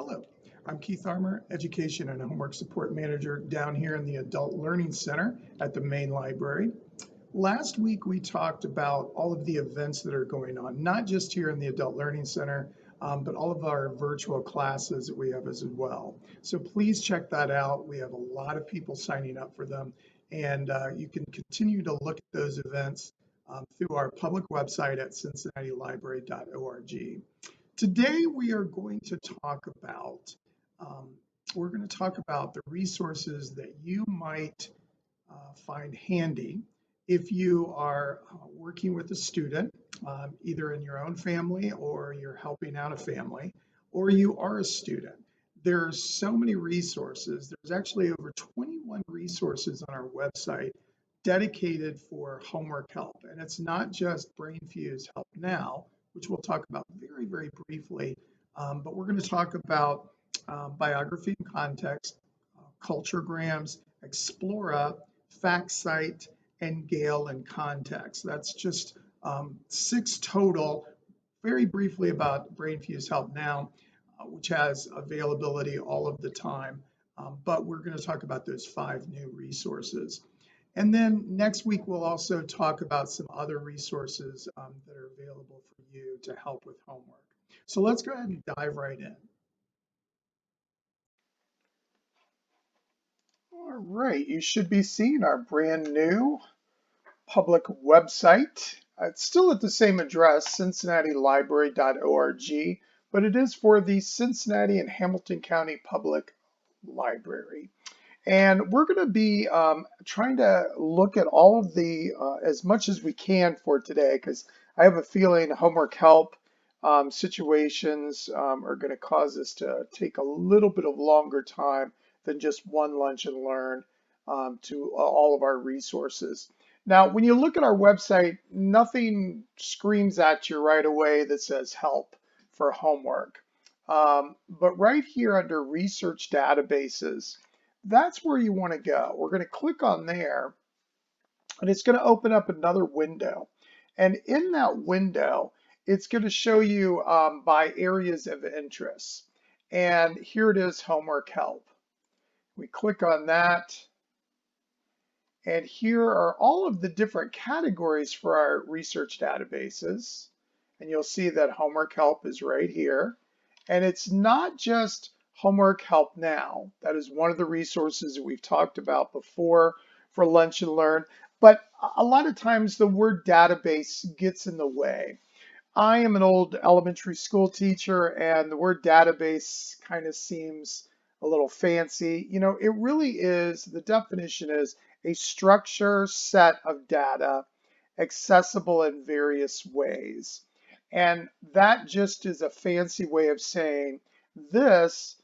Hello, I'm Keith Armour, Education and Homework Support Manager down here in the Adult Learning Center at the main library. Last week we talked about all of the events that are going on, not just here in the Adult Learning Center, but all of our virtual classes that we have as well. So please check that out. We have a lot of people signing up for them, and you can continue to look at those events through our public website at cincinnatilibrary.org. Today we are going to talk about the resources that you might find handy if you are working with a student, either in your own family or you're helping out a family, or you are a student. There's so many resources. There's actually over 21 resources on our website dedicated for homework help. And it's not just BrainFuse HelpNow, which we'll talk about very, very briefly, but we're going to talk about biography and context, culturegrams, Explora, Fax Site, and Gale and context. That's just 6 total. Very briefly about BrainFuse HelpNow, which has availability all of the time, but we're going to talk about those 5 new resources. And then next week, we'll also talk about some other resources that are available for you to help with homework. So let's go ahead and dive right in. All right, you should be seeing our brand new public website. It's still at the same address, cincinnatilibrary.org, but it is for the Cincinnati and Hamilton County Public Library. And we're going to be trying to look at all of the, as much as we can for today, because I have a feeling homework help situations are going to cause us to take a little bit of longer time than just one lunch and learn to all of our resources. Now, when you look at our website, nothing screams at you right away that says help for homework. But right here under research databases, that's where you want to go. We're going to click on there, and it's going to open up another window. And in that window, it's going to show you by areas of interest. And here it is, homework help. We click on that. And here are all of the different categories for our research databases. And you'll see that homework help is right here. And it's not just homework help now. That is one of the resources that we've talked about before for lunch and learn. But a lot of times the word database gets in the way. I am an old elementary school teacher, and the word database kind of seems a little fancy. You know, it really is, the definition is a structure set of data accessible in various ways. And that just is a fancy way of saying these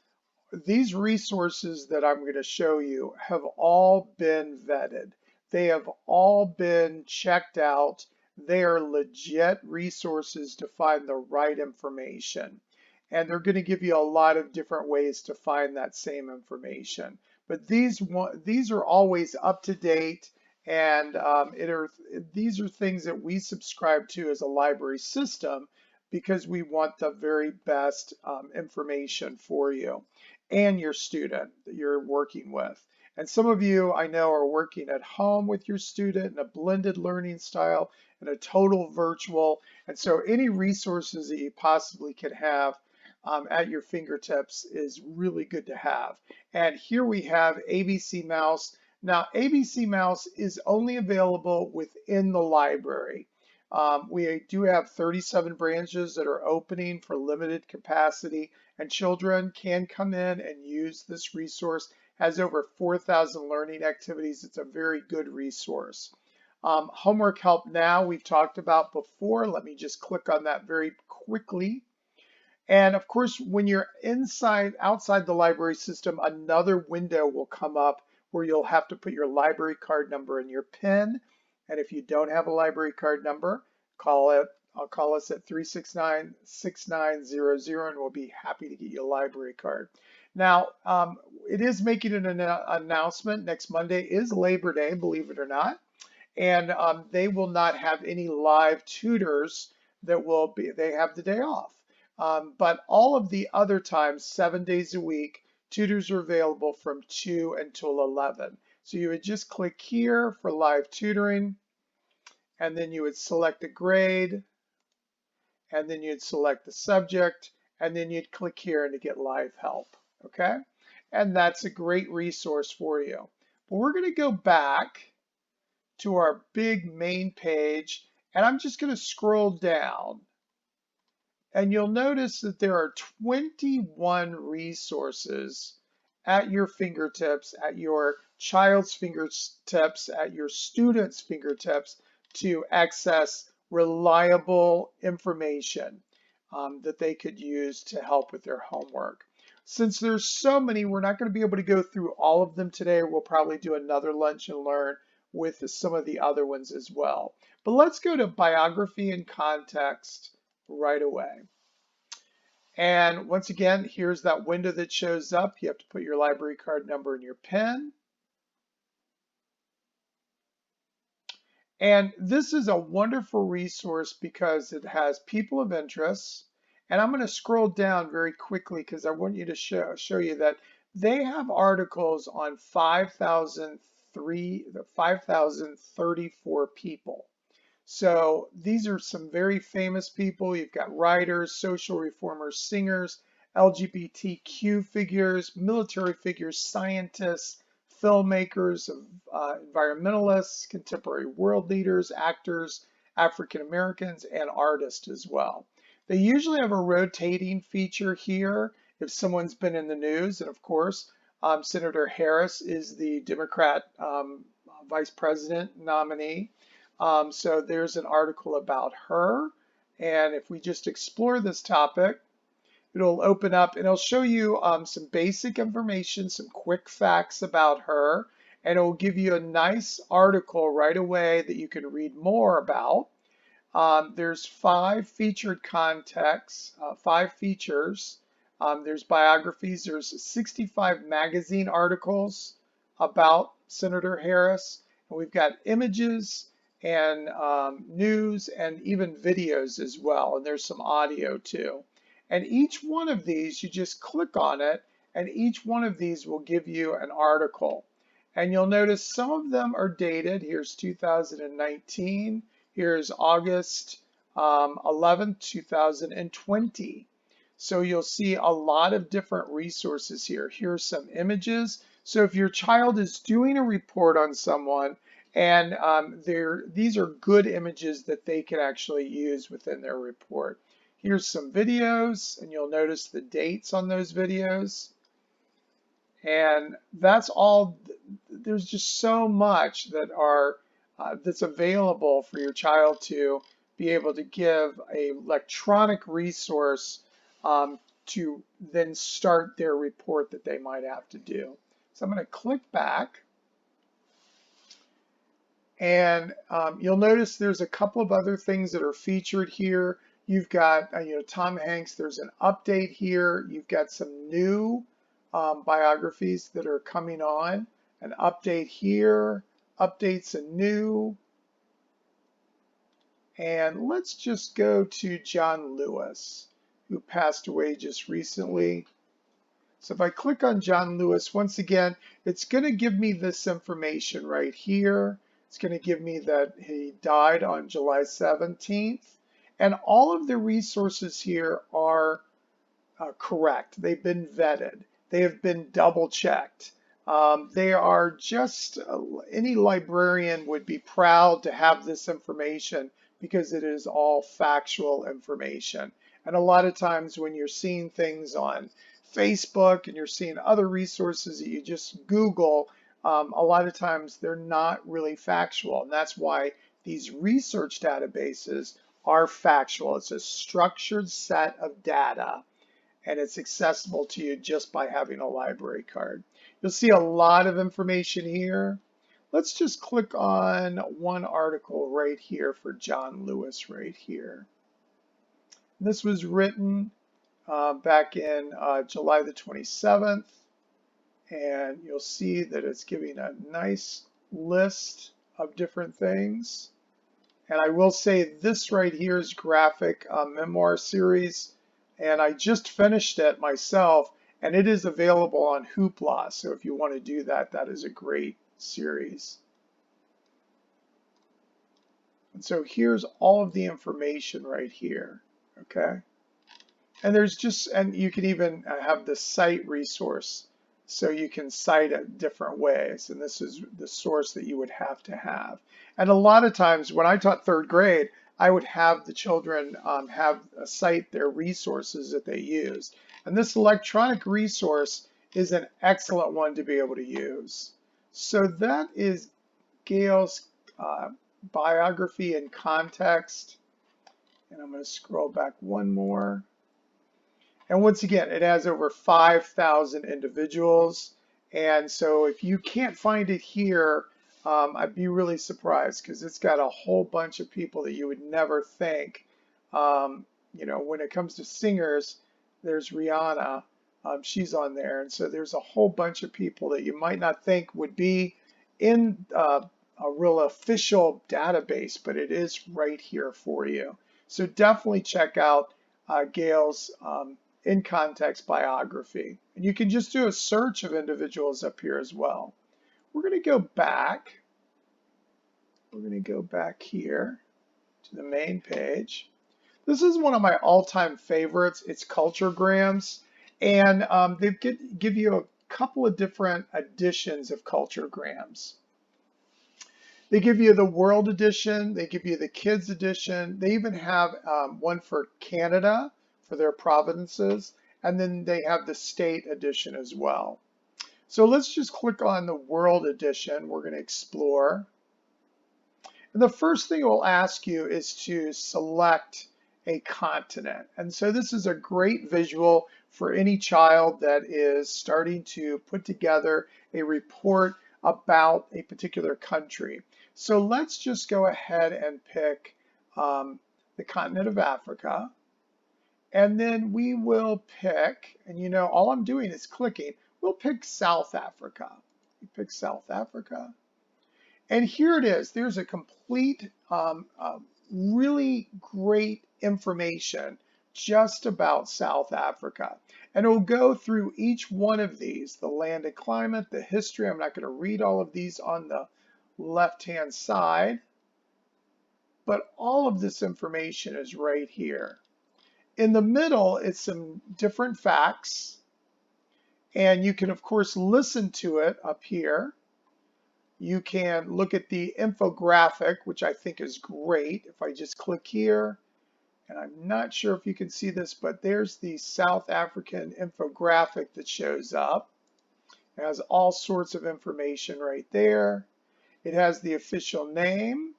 resources that I'm going to show you have all been vetted. They have all been checked out. They are legit resources to find the right information. And they're going to give you a lot of different ways to find that same information. But these are always up to date, and these are things that we subscribe to as a library system because we want the very best information for you and your student that you're working with. And some of you I know are working at home with your student in a blended learning style and a total virtual. And so any resources that you possibly could have at your fingertips is really good to have. And here we have ABC Mouse. Now, ABC Mouse is only available within the library. We do have 37 branches that are opening for limited capacity, and children can come in and use this resource. Has over 4,000 learning activities. It's a very good resource. Homework Help Now, we've talked about before. Let me just click on that very quickly. And of course, when you're outside the library system, another window will come up where you'll have to put your library card number and your PIN. And if you don't have a library card number, call us at 369-6900, and we'll be happy to get you a library card. Now, it is making an announcement. Next Monday is Labor Day, believe it or not. And they will not have any live tutors they have the day off. But all of the other times, 7 days a week, tutors are available from 2 until 11. So you would just click here for live tutoring, and then you would select a grade, and then you'd select the subject, and then you'd click here to get live help, okay? And that's a great resource for you. But we're gonna go back to our big main page, and I'm just gonna scroll down. And you'll notice that there are 21 resources at your fingertips, at your child's fingertips, at your student's fingertips to access reliable information that they could use to help with their homework. Since there's so many, we're not going to be able to go through all of them today. We'll probably do another lunch and learn with some of the other ones as well. But let's go to biography and context right away. And once again, here's that window that shows up. You have to put your library card number in your pen. And this is a wonderful resource because it has people of interest. And I'm going to scroll down very quickly because I want you to show you that they have articles on 5,034 people. So these are some very famous people. You've got writers, social reformers, singers, LGBTQ figures, military figures, scientists, filmmakers, environmentalists, contemporary world leaders, actors, African Americans, and artists as well. They usually have a rotating feature here if someone's been in the news. And of course, Senator Harris is the Democrat vice president nominee. So there's an article about her. And if we just explore this topic, it'll open up and it'll show you some basic information, some quick facts about her, and it will give you a nice article right away that you can read more about. There's 5 featured contexts, 5 features. There's biographies, there's 65 magazine articles about Senator Harris, and we've got images and news and even videos as well, and there's some audio too. And each one of these, you just click on it, and each one of these will give you an article. And you'll notice some of them are dated. Here's 2019. Here's August 11th, 2020. So you'll see a lot of different resources here. Here's some images. So if your child is doing a report on someone, and these are good images that they can actually use within their report. Here's some videos, and you'll notice the dates on those videos. And that's all. There's just so much that that's available for your child to be able to give an electronic resource to then start their report that they might have to do. So I'm going to click back. And you'll notice there's a couple of other things that are featured here. You've got, Tom Hanks, there's an update here. You've got some new biographies that are coming on. An update here, updates anew. And let's just go to John Lewis, who passed away just recently. So if I click on John Lewis, once again, it's going to give me this information right here. It's going to give me that he died on July 17th. And all of the resources here are correct. They've been vetted. They have been double checked. They are just, any librarian would be proud to have this information because it is all factual information. And a lot of times when you're seeing things on Facebook and you're seeing other resources that you just Google, a lot of times they're not really factual. And that's why these research databases are factual. It's a structured set of data, and it's accessible to you just by having a library card. You'll see a lot of information here. Let's just click on one article right here for John Lewis right here. This was written back in July the 27th. And you'll see that it's giving a nice list of different things. And I will say this right here is graphic memoir series. and I just finished it myself, and it is available on Hoopla. So if you want to do that, that is a great series. And so here's all of the information right here, okay? And and you can even have the cite resource, so you can cite it different ways. And this is the source that you would have to have. And a lot of times when I taught third grade, I would have the children cite their resources that they used. And this electronic resource is an excellent one to be able to use. So that is Gail's biography and context. And I'm going to scroll back one more. And once again, it has over 5,000 individuals. And so if you can't find it here, I'd be really surprised, because it's got a whole bunch of people that you would never think. You know, when it comes to singers, there's Rihanna. She's on there. And so there's a whole bunch of people that you might not think would be in a real official database, but it is right here for you. So definitely check out Gail's in context biography. And you can just do a search of individuals up here as well. We're going to go back. We're going to go back here to the main page. This is one of my all-time favorites. It's Culturegrams. And they give you a couple of different editions of Culturegrams. They give you the World Edition, they give you the Kids Edition, they even have one for Canada, for their provinces, and then they have the State Edition as well. So let's just click on the World Edition. We're going to explore. And the first thing it will ask you is to select a continent. And so this is a great visual for any child that is starting to put together a report about a particular country. So let's just go ahead and pick the continent of Africa. And then we will pick, and you know, all I'm doing is clicking, we'll pick South Africa. We pick South Africa. And here it is. There's a complete, really great information just about South Africa. And it will go through each one of these, the land and climate, the history. I'm not going to read all of these on the left-hand side, but all of this information is right here. In the middle, it's some different facts, and you can, of course, listen to it up here. You can look at the infographic, which I think is great. If I just click here, and I'm not sure if you can see this, but there's the South African infographic that shows up. It has all sorts of information right there. It has the official name.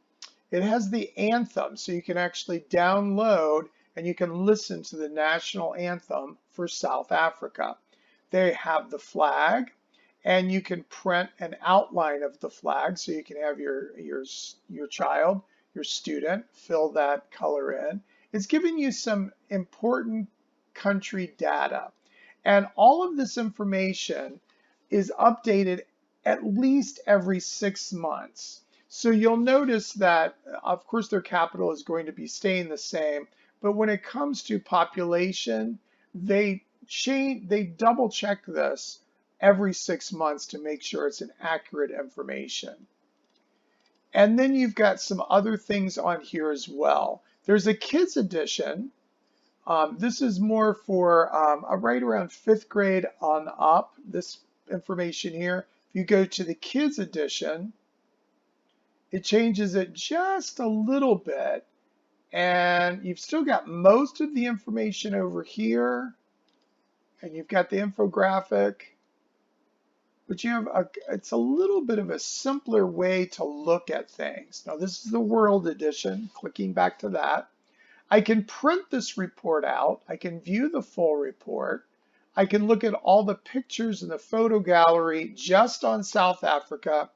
It has the anthem, so you can actually download and you can listen to the national anthem for South Africa. They have the flag, and you can print an outline of the flag, so you can have your child, your student, fill that color in. It's giving you some important country data. And all of this information is updated at least every 6 months. So you'll notice that, of course, their capital is going to be staying the same, but when it comes to population, they double check this every 6 months to make sure it's an accurate information. And then you've got some other things on here as well. There's a kids edition. This is more for right around 5th grade on up, this information here. If you go to the kids edition, it changes it just a little bit, and you've still got most of the information over here, and you've got the infographic, but you have it's a little bit of a simpler way to look at things. Now this is the World Edition, clicking back to that. I can print this report out, I can view the full report, I can look at all the pictures in the photo gallery just on South Africa.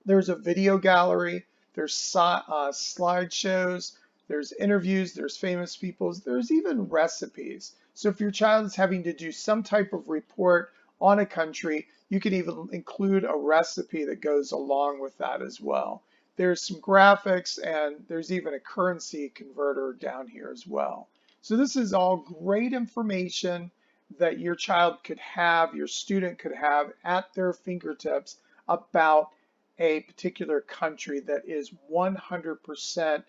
There's a video gallery, there's slideshows, there's interviews, there's famous people, there's even recipes. So if your child is having to do some type of report on a country, you can even include a recipe that goes along with that as well. There's some graphics, and there's even a currency converter down here as well. So this is all great information that your child could have, your student could have at their fingertips about a particular country that is 100%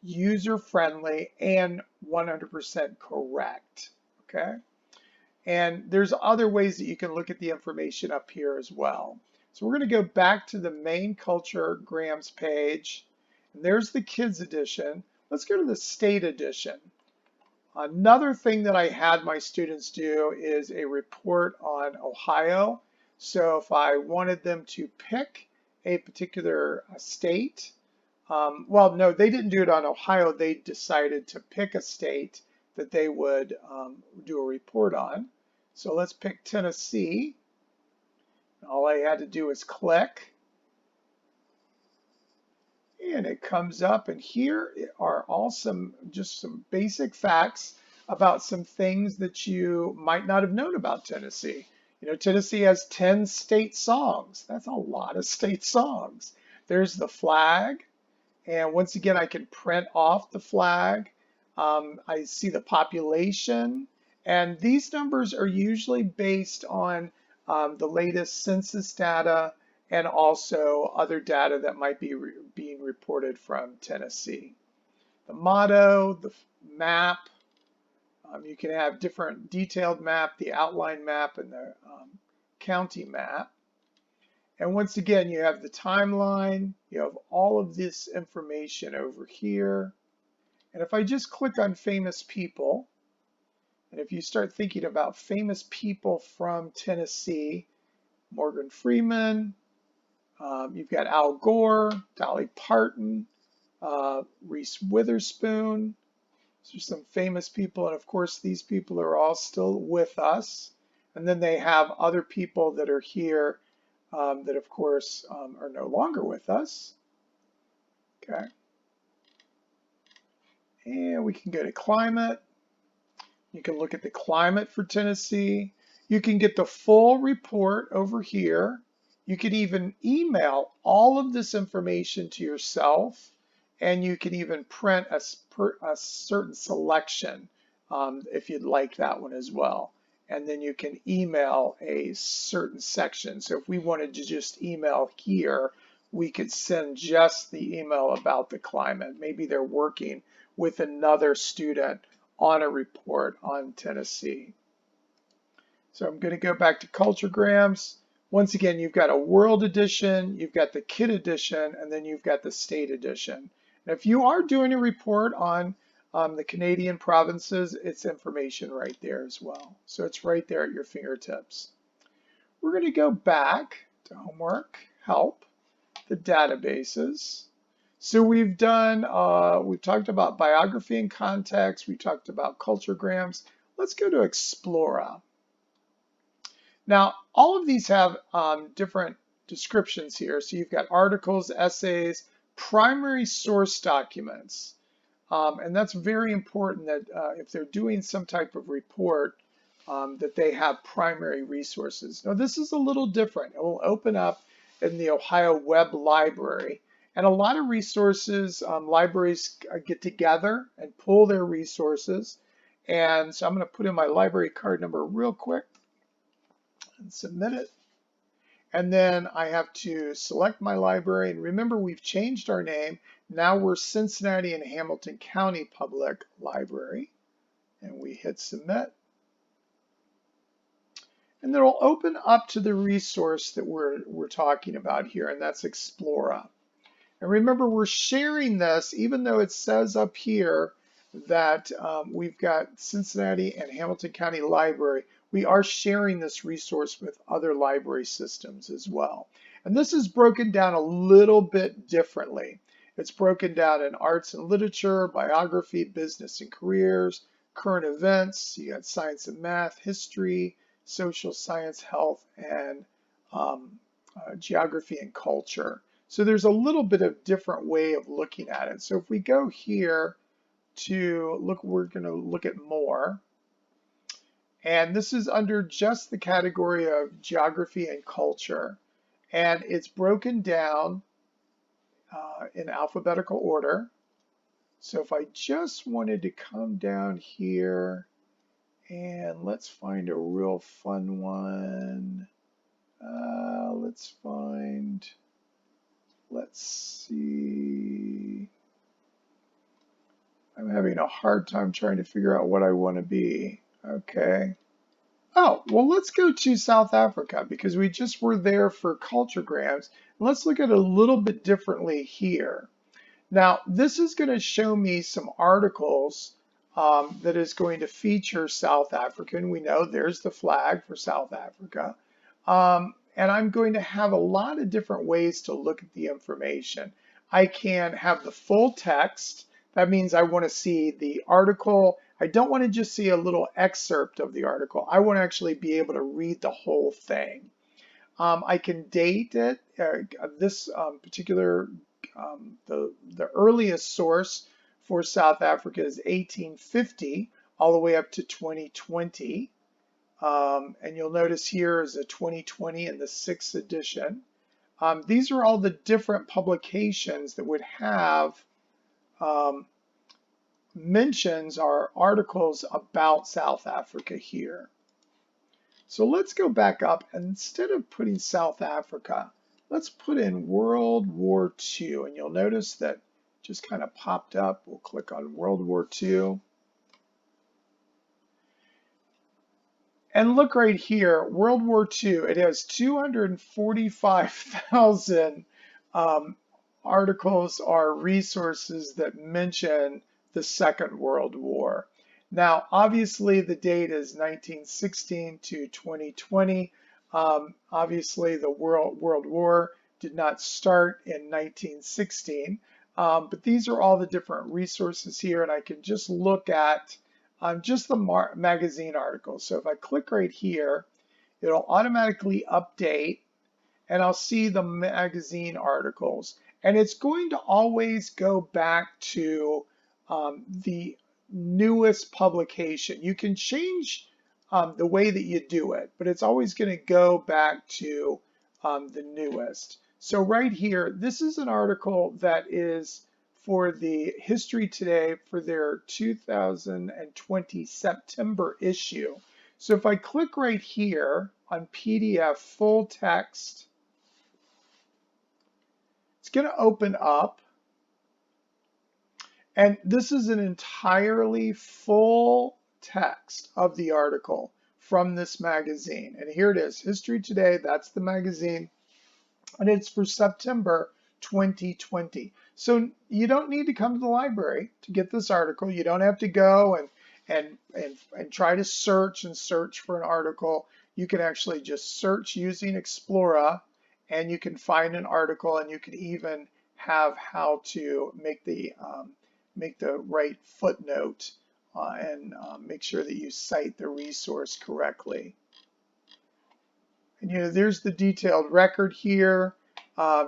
user-friendly and 100% correct, okay? And there's other ways that you can look at the information up here as well. So we're going to go back to the main culture grams page. And there's the kids edition. Let's go to the state edition. Another thing that I had my students do is a report on Ohio. So if I wanted them to pick a particular state, well, no, they didn't do it on Ohio. They decided to pick a state that they would do a report on. So let's pick Tennessee. All I had to do is click. And it comes up, and here are all just some basic facts about some things that you might not have known about Tennessee. You know, Tennessee has 10 state songs. That's a lot of state songs. There's the flag, and once again, I can print off the flag. I see the population, and these numbers are usually based on the latest census data and also other data that might be being reported from Tennessee. The motto, the map, you can have different detailed map, the outline map, and the county map. And once again, you have the timeline, you have all of this information over here. And if I just click on famous people, and if you start thinking about famous people from Tennessee, Morgan Freeman, you've got Al Gore, Dolly Parton, Reese Witherspoon. These are some famous people, and of course these people are all still with us. And then they have other people that are here that of course are no longer with us. Okay. And we can go to climate. You can look at the climate for Tennessee. You can get the full report over here. You can even email all of this information to yourself, and you can even print a certain selection if you'd like that one as well. And then you can email a certain section. So if we wanted to just email here, we could send just the email about the climate. Maybe they're working with another student on a report on Tennessee. So I'm going to go back to culturegrams. Once again, you've got a world edition, you've got the kid edition, and then you've got the state edition. And if you are doing a report on the Canadian provinces, it's information right there as well. So it's right there at your fingertips. We're going to go back to homework, help, the databases. So we've talked about biography and context, we talked about culturegrams. Let's go to Explora. Now, all of these have different descriptions here. So you've got articles, essays, primary source documents. And that's very important that if they're doing some type of report, that they have primary resources. Now, this is a little different. It will open up in the Ohio Web Library. And a lot of resources, libraries get together and pull their resources. And so I'm going to put in my library card number real quick and submit it. And then I have to select my library. And remember, we've changed our name. Now we're Cincinnati and Hamilton County Public Library. And we hit submit. And then it'll open up to the resource that we're talking about here, and that's Explora. And remember, we're sharing this, even though it says up here that we've got Cincinnati and Hamilton County Library, we are sharing this resource with other library systems as well. And this is broken down a little bit differently. It's broken down in arts and literature, biography, business and careers, current events, you got science and math, history, social science, health, and geography and culture. So there's a little bit of different way of looking at it. So if we go here to look, we're going to look at more. And this is under just the category of geography and culture. And it's broken down in alphabetical order. So if I just wanted to come down here and let's find a real fun one. Let's see. I'm having a hard time trying to figure out what I want to be. Okay. Oh, well, let's go to South Africa because we just were there for culturegrams. Let's look at it a little bit differently here. Now, this is going to show me some articles that is going to feature South Africa. And we know there's the flag for South Africa. And I'm going to have a lot of different ways to look at the information. I can have the full text. That means I want to see the article. I don't want to just see a little excerpt of the article. I want to actually be able to read the whole thing. I can date it. This particular, the earliest source for South Africa is 1850 all the way up to 2020. And you'll notice here is a 2020 in the 6th edition. These are all the different publications that would have mentions or articles about South Africa here. So let's go back up, and instead of putting South Africa, let's put in World War II, and you'll notice that just kind of popped up. We'll click on World War II. And look right here, World War II, it has 245,000 articles or resources that mention the Second World War. Now, obviously, the date is 1916 to 2020. Obviously, the World War did not start in 1916, but these are all the different resources here, and I can just look at just the magazine articles. So if I click right here, it'll automatically update, and I'll see the magazine articles. And it's going to always go back to the newest publication. You can change the way that you do it, but it's always going to go back to the newest. So right here, this is an article that is for the History Today for their 2020 September issue. So if I click right here on PDF full text, it's going to open up. And this is an entirely full text of the article from this magazine. And here it is, History Today, that's the magazine. And it's for September 2020. So you don't need to come to the library to get this article. You don't have to go and try to search for an article. You can actually just search using Explora, and you can find an article, and you can even have how to make the right footnote and make sure that you cite the resource correctly. And there's the detailed record here.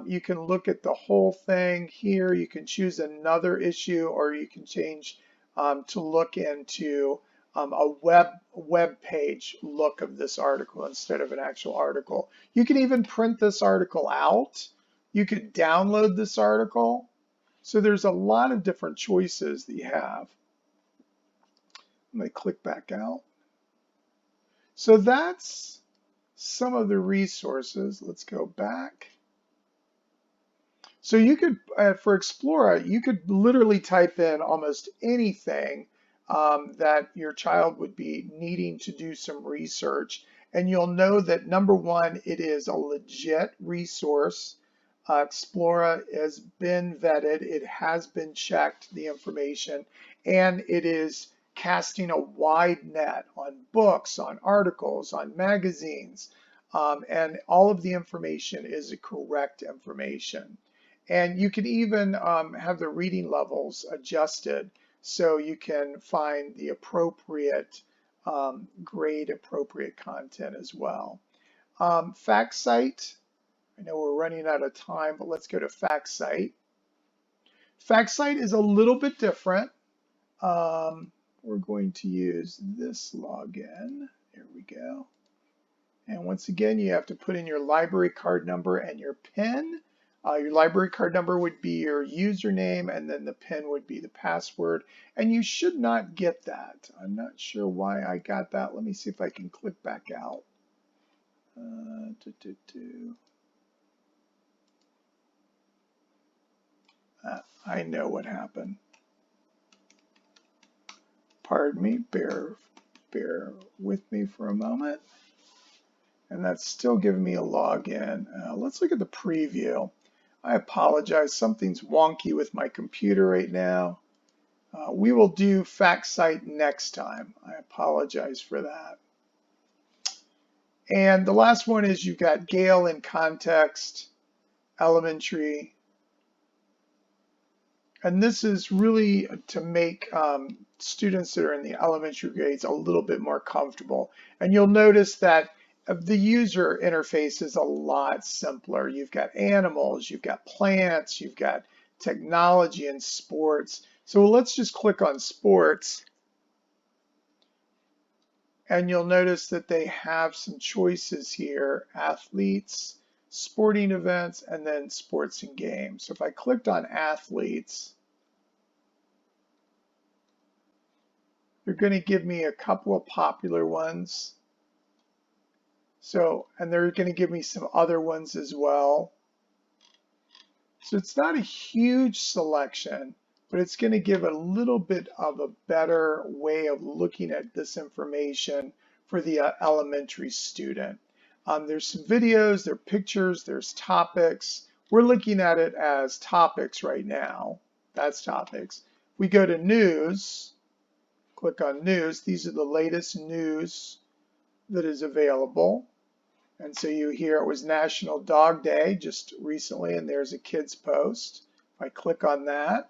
You can look at the whole thing here. You can choose another issue, or you can change to look into a web page look of this article instead of an actual article. You can even print this article out. You could download this article. So there's a lot of different choices that you have. I'm going to click back out. So that's some of the resources. Let's go back. So you could, for Explora, you could literally type in almost anything that your child would be needing to do some research. And you'll know that, number one, it is a legit resource. Explora has been vetted, it has been checked, the information, and it is casting a wide net on books, on articles, on magazines, and all of the information is correct information. And you can even have the reading levels adjusted so you can find the appropriate grade appropriate content as well. Fax Site. I know we're running out of time, but let's go to Fax Site. Fax Site is a little bit different. We're going to use this login. There we go. And once again, you have to put in your library card number and your PIN. Your library card number would be your username, and then the PIN would be the password. And you should not get that. I'm not sure why I got that. Let me see if I can click back out. I know what happened. Pardon me, bear with me for a moment. And that's still giving me a login. Let's look at the preview. I apologize, something's wonky with my computer right now. We will do Fax Site next time. I apologize for that. And the last one is you've got Gale in context, elementary. And this is really to make students that are in the elementary grades a little bit more comfortable. And you'll notice that the user interface is a lot simpler. You've got animals, you've got plants, you've got technology and sports. So let's just click on sports. And you'll notice that they have some choices here: athletes, sporting events, and then sports and games. So if I clicked on athletes, they're going to give me a couple of popular ones. So, and they're going to give me some other ones as well. So it's not a huge selection, but it's going to give a little bit of a better way of looking at this information for the elementary student. There's some videos, there are pictures, there's topics. We're looking at it as topics right now. That's topics. We go to news, click on news. These are the latest news that is available. And so you hear it was National Dog Day just recently, and there's a kid's post. If I click on that,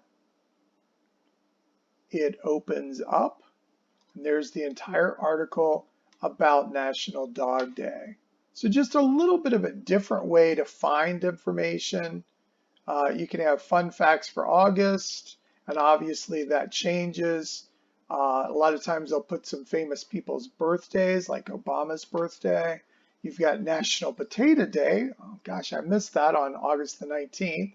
it opens up, and there's the entire article about National Dog Day. So just a little bit of a different way to find information. You can have fun facts for August, and obviously that changes. A lot of times they'll put some famous people's birthdays, like Obama's birthday. You've got National Potato Day. Oh gosh, I missed that on August the 19th.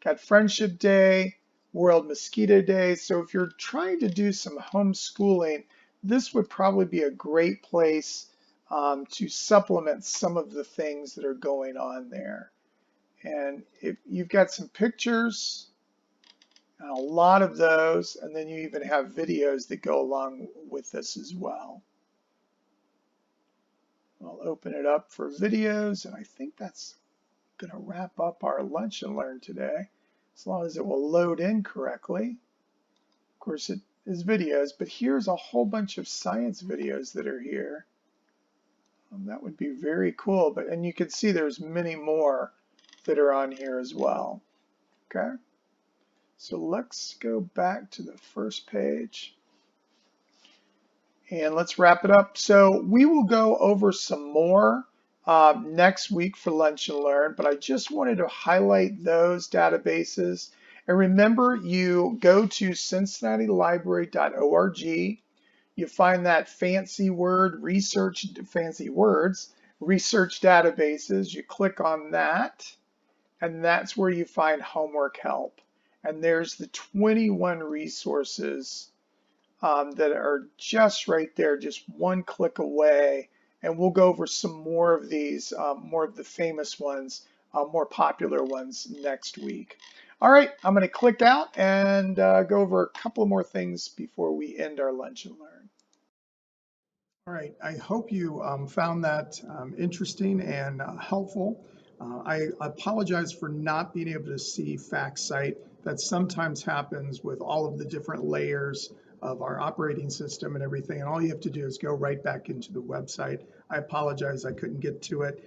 Got Friendship Day, World Mosquito Day. So if you're trying to do some homeschooling, this would probably be a great place to supplement some of the things that are going on there. And if you've got some pictures, and a lot of those, and then you even have videos that go along with this as well. I'll open it up for videos, and I think that's going to wrap up our Lunch and Learn today, as long as it will load in correctly. Of course, it is videos, but here's a whole bunch of science videos that are here. That would be very cool, and you can see there's many more that are on here as well. Okay, so let's go back to the first page. And let's wrap it up. So we will go over some more next week for Lunch and Learn, but I just wanted to highlight those databases. And remember, you go to cincinnatilibrary.org. You find that fancy word, fancy words, research databases. You click on that, and that's where you find homework help. And there's the 21 resources that are just right there, just one click away. And we'll go over some more of these, more of the famous ones, more popular ones next week. All right, I'm going to click out and go over a couple more things before we end our Lunch and Learn. All right, I hope you found that interesting and helpful. I apologize for not being able to see Fax Site. That sometimes happens with all of the different layers of our operating system and everything, and all you have to do is go right back into the website. I apologize I couldn't get to it.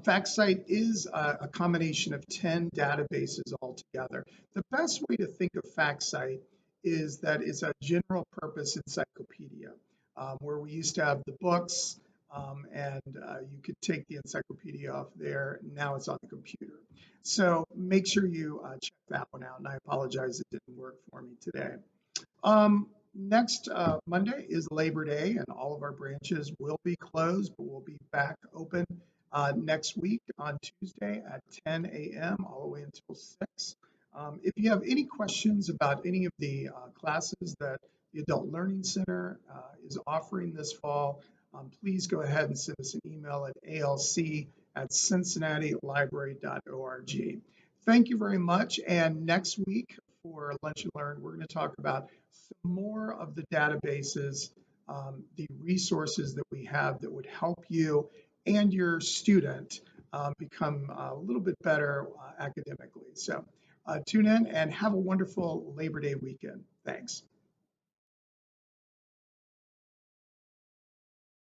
Fax Site is a combination of 10 databases altogether. The best way to think of Fax Site is that it's a general purpose encyclopedia. Where we used to have the books, and you could take the encyclopedia off there. Now it's on the computer. So make sure you check that one out. And I apologize it didn't work for me today. Next Monday is Labor Day, and all of our branches will be closed, but we'll be back open next week on Tuesday at 10 a.m. all the way until 6. If you have any questions about any of the classes that the Adult Learning Center is offering this fall, please go ahead and send us an email at alc@cincinnatilibrary.org. Thank you very much. And next week for Lunch and Learn, we're going to talk about some more of the databases, the resources that we have that would help you and your student become a little bit better academically. So tune in and have a wonderful Labor Day weekend. Thanks.